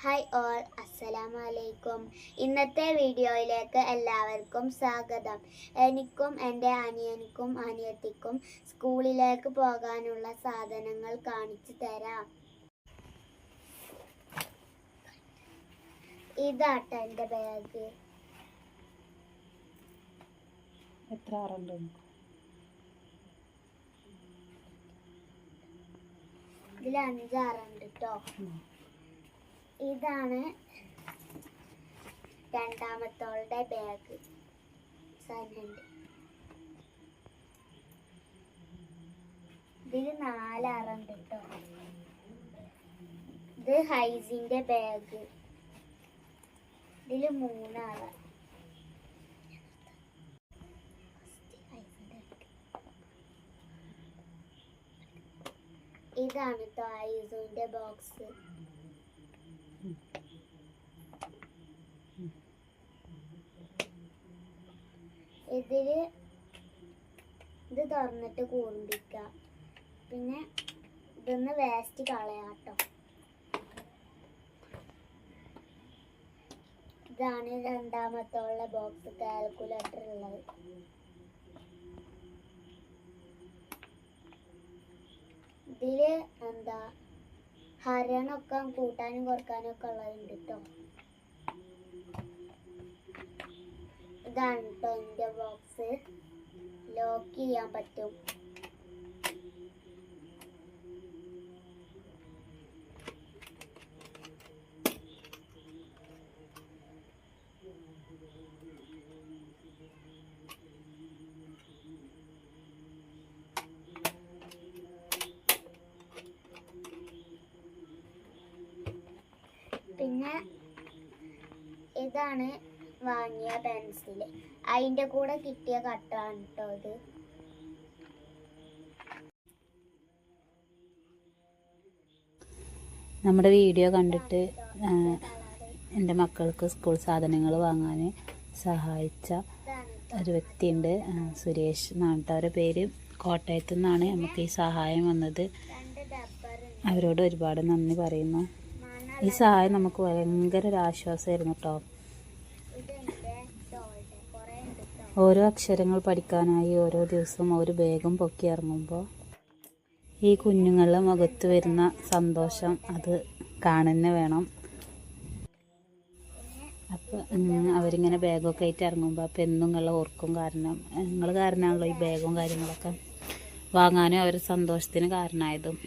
Hi all, അസ്സലാമു അലൈക്കും. ഇന്നത്തെ വീഡിയോയിലേക്ക് എല്ലാവർക്കും സ്വാഗതം. എനിക്കും എൻ്റെ അനിയനിക്കും അനിയത്തിക്കും സ്കൂളിലേക്ക് പോകാനുള്ള സാധനങ്ങൾ കാണിച്ചു തരാം. ഇതാട്ടോ എൻ്റെ ബാഗ്. എത്ര ആറുണ്ട്? ഇതിൽ 5 ആറുണ്ട് കേട്ടോ. ഇതാണ് രണ്ടാമത്തോളുടെ ബാഗ്. ഇതിൽ 4 ആറുണ്ട് കേട്ടോ. ഇത് ഹൈസിന്റെ ബാഗ്. ഇതിൽ 3 ആറ്. ഇതാണ് കേട്ടോ ഐസുവിന്റെ ബോക്സ്. ഇത് തുറന്നിട്ട് കൂർമ്പിക്കുക. പിന്നെ ഇതൊന്ന് വേസ്റ്റ് കളയാട്ടോ. ഇതാണ് രണ്ടാമത്തോളുടെ ബോക്സ്, കാൽക്കുലേറ്റർ ഉള്ളത്. ഇതില് ഹരണമൊക്കെ കൂട്ടാനും കുറക്കാനും ഒക്കെ ഉള്ളതുണ്ട് കേട്ടോ. ഇതാണ് കേട്ടോ എൻ്റെ ബോക്സ്. ലോക്ക് ചെയ്യാൻ പറ്റും. പിന്നെ ഇതാണ് വാങ്ങിയ പെൻസിൽ. അതിൻ്റെ കൂടെ കിട്ടിയ കട്ടറാണ് കേട്ടോ ഇത്. നമ്മുടെ വീഡിയോ കണ്ടിട്ട് എൻ്റെ മക്കൾക്ക് സ്കൂൾ സാധനങ്ങൾ വാങ്ങാൻ സഹായിച്ച ഒരു വ്യക്തിയുണ്ട്, സുരേഷ് എന്നാണ് അവരുടെ പേര്. കോട്ടയത്തു നിന്നാണ് നമുക്ക് ഈ സഹായം വന്നത്. അവരോട് ഒരുപാട് നന്ദി പറയുന്നു. ഈ സഹായം നമുക്ക് ഭയങ്കര ഒരു ആശ്വാസമായിരുന്നു കേട്ടോ. ഓരോ അക്ഷരങ്ങൾ പഠിക്കാനായി ഓരോ ദിവസവും ഒരു ബാഗും പൊക്കി ഇറങ്ങുമ്പോൾ ഈ കുഞ്ഞുങ്ങളുടെ മുഖത്ത് വരുന്ന സന്തോഷം അത് കാണുന്നെ വേണം. അപ്പം അവരിങ്ങനെ ബാഗൊക്കെ ആയിട്ട് ഇറങ്ങുമ്പോൾ അപ്പം എന്നും നിങ്ങളെ ഓർക്കും. നിങ്ങൾ കാരണമാണല്ലോ ഈ ബാഗും കാര്യങ്ങളൊക്കെ വാങ്ങാനും അവർ സന്തോഷത്തിന് കാരണമായതും.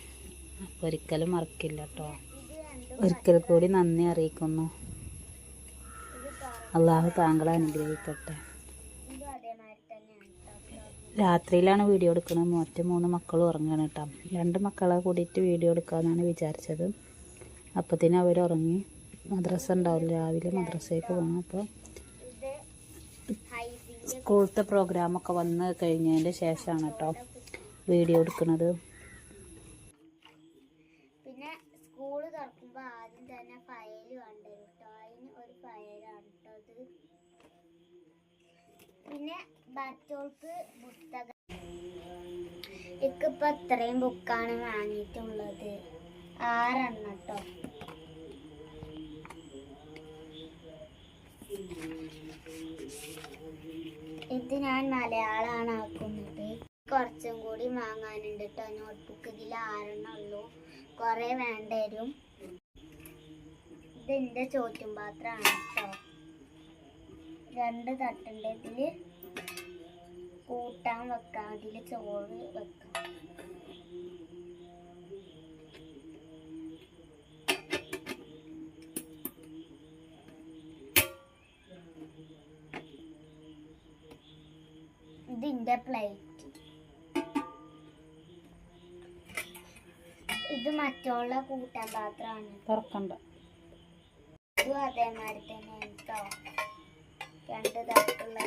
അപ്പോൾ ഒരിക്കലും മറക്കില്ല കേട്ടോ. ഒരിക്കൽ കൂടി നന്ദി അറിയിക്കുന്നു. അള്ളാഹു താങ്കളെ അനുഗ്രഹിക്കട്ടെ. രാത്രിയിലാണ് വീഡിയോ എടുക്കുന്നത്. മറ്റു 3 മക്കളും ഉറങ്ങുകയാണ് കേട്ടോ. 2 മക്കളെ കൂടിയിട്ട് വീഡിയോ എടുക്കാമെന്നാണ് വിചാരിച്ചത്. അപ്പത്തിന് അവർ ഉറങ്ങി. മദ്രസ ഉണ്ടാവില്ല, രാവിലെ മദ്രസയ്ക്ക് പോകണം. അപ്പോൾ സ്കൂളത്തെ പ്രോഗ്രാമൊക്കെ വന്ന് കഴിഞ്ഞതിൻ്റെ ശേഷമാണ് കേട്ടോ വീഡിയോ എടുക്കുന്നത്. പിന്നെ സ്കൂള് തുറക്കുമ്പോൾ ആദ്യം തന്നെ ഫയൽ വേണ്ടത് കേട്ടോ. അതിന് ഒരു ഫയലാണ് കേട്ടോ ഇത്. പിന്നെ മറ്റോൾക്ക് പുസ്തകം. എനിക്കിപ്പോൾ ഇത്രയും ബുക്കാണ് വാങ്ങിയിട്ടുള്ളത്, 6 എണ്ണം കേട്ടോ. ഇത് ഞാൻ മലയാളമാണ് ആക്കുന്നത്. കുറച്ചും കൂടി വാങ്ങാനുണ്ട് കേട്ടോ. നോട്ട്ബുക്ക് ഇതിൽ 6 എണ്ണം ഉള്ളൂ, കുറേ വേണ്ട വരും. ഇത് എൻ്റെ ചോറ്റും പാത്രമാണ് കേട്ടോ. 2 തട്ടുണ്ട്. ഇതിൽ കൂട്ടാൻ വെക്കാം, അതിൽ ചോറ് വെക്കാം. ഇതിൻ്റെ പ്ലേറ്റ്. ഇത് മറ്റുള്ള കൂട്ടാൻ പാത്രമാണ്. തുറക്കണ്ട. ഇതും അതേമാതിരി തന്നെ കേട്ടോ. 2 തരത്തിലുള്ള.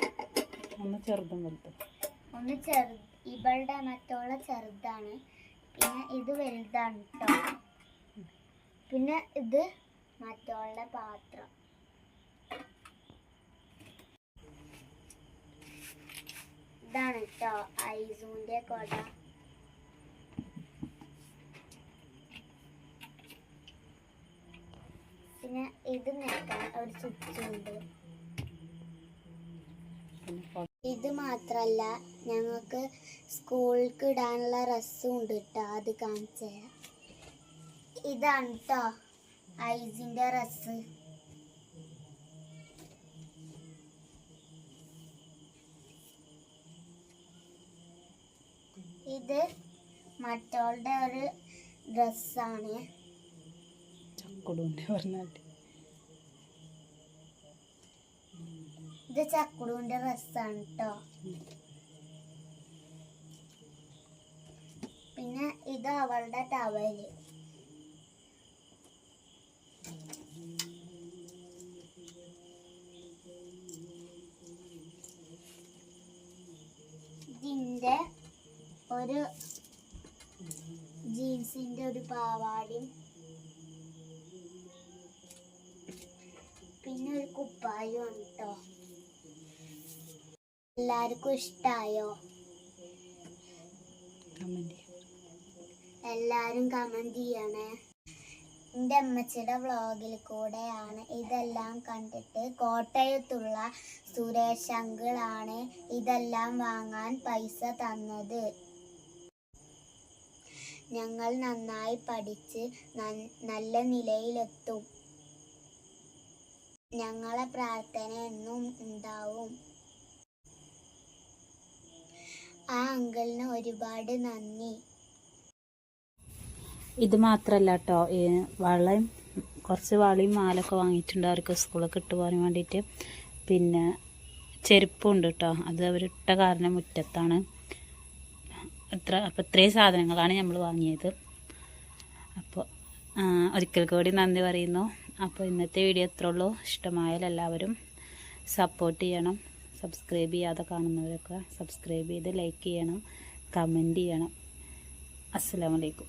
ഒന്ന് ചെറുതും വലുതും. ഒന്ന് ഇവളുടെ മറ്റുള്ള ചെറുതാണ്. പിന്നെ ഇത് വലുതാണ് കേട്ടോ. പിന്നെ ഇത് മറ്റുള്ള പാത്രം. ഇതാണ് കേട്ടോ ഐസുവിൻ്റെ കൊട. പിന്നെ ഇത് നിൽക്കാൻ ഒരു സ്വിച്ചുണ്ട്. ഇത് മാത്രല്ല ഞങ്ങൾക്ക് സ്കൂളിലേക്ക് ഇടാനുള്ള ഡ്രസ്സും ഉണ്ട് കേട്ടോ. അത് കാണിച്ചു തരാം. ഇതാണ് കേട്ടോ ഐസിന്റെ ഡ്രസ്സ്. ഇത് മറ്റോളുടെ ഒരു ഡ്രസ്സാണ്. ഇത് ചക്കുടുവിന്റെ ഡ്രസ്സാണ് കേട്ടോ. പിന്നെ ഇത് അവളുടെ ടവല്. ഇതിന്റെ ഒരു ജീൻസിന്റെ ഒരു പാവാടയും പിന്നെ ഒരു കുപ്പായും കേട്ടോ. എല്ലാവർക്കും ഇഷ്ടായോ? എല്ലാരും കമന്റ് ചെയ്യണേ. എൻ്റെ അമ്മച്ചിയുടെ വ്ളോഗിൽ കൂടെയാണ് ഇതെല്ലാം കണ്ടിട്ട് കോട്ടയത്തുള്ള സുരേഷ് അങ്കിളാണ് ഇതെല്ലാം വാങ്ങാൻ പൈസ തന്നത്. ഞങ്ങൾ നന്നായി പഠിച്ച് നല്ല നിലയിലെത്തും. ഞങ്ങളെ പ്രാർത്ഥന എന്നും ഉണ്ടാവും. ആ അങ്കിളിന് ഒരുപാട് നന്ദി. ഇത് മാത്രമല്ല കേട്ടോ, വളയും കുറച്ച് വളയും മാലൊക്കെ വാങ്ങിയിട്ടുണ്ട് അവർക്ക് സ്കൂളൊക്കെ ഇട്ട് പോകാൻ വേണ്ടിയിട്ട്. പിന്നെ ചെരുപ്പുണ്ട് കേട്ടോ, അത് അവരിട്ട കാരണം മുറ്റത്താണ്. അപ്പോൾ ഇത്രയും സാധനങ്ങളാണ് നമ്മൾ വാങ്ങിയത്. അപ്പോൾ ഒരിക്കൽ കൂടി നന്ദി പറയുന്നു. അപ്പോൾ ഇന്നത്തെ വീഡിയോ ഇത്രേ ഉള്ളൂ. ഇഷ്ടമായാൽ എല്ലാവരും സപ്പോർട്ട് ചെയ്യണം. സബ്സ്ക്രൈബ് ചെയ്യാതെ കാണുന്നവരൊക്കെ സബ്സ്ക്രൈബ് ചെയ്ത് ലൈക്ക് ചെയ്യണം, കമൻറ്റ് ചെയ്യണം. അസ്സലാമു അലൈക്കും.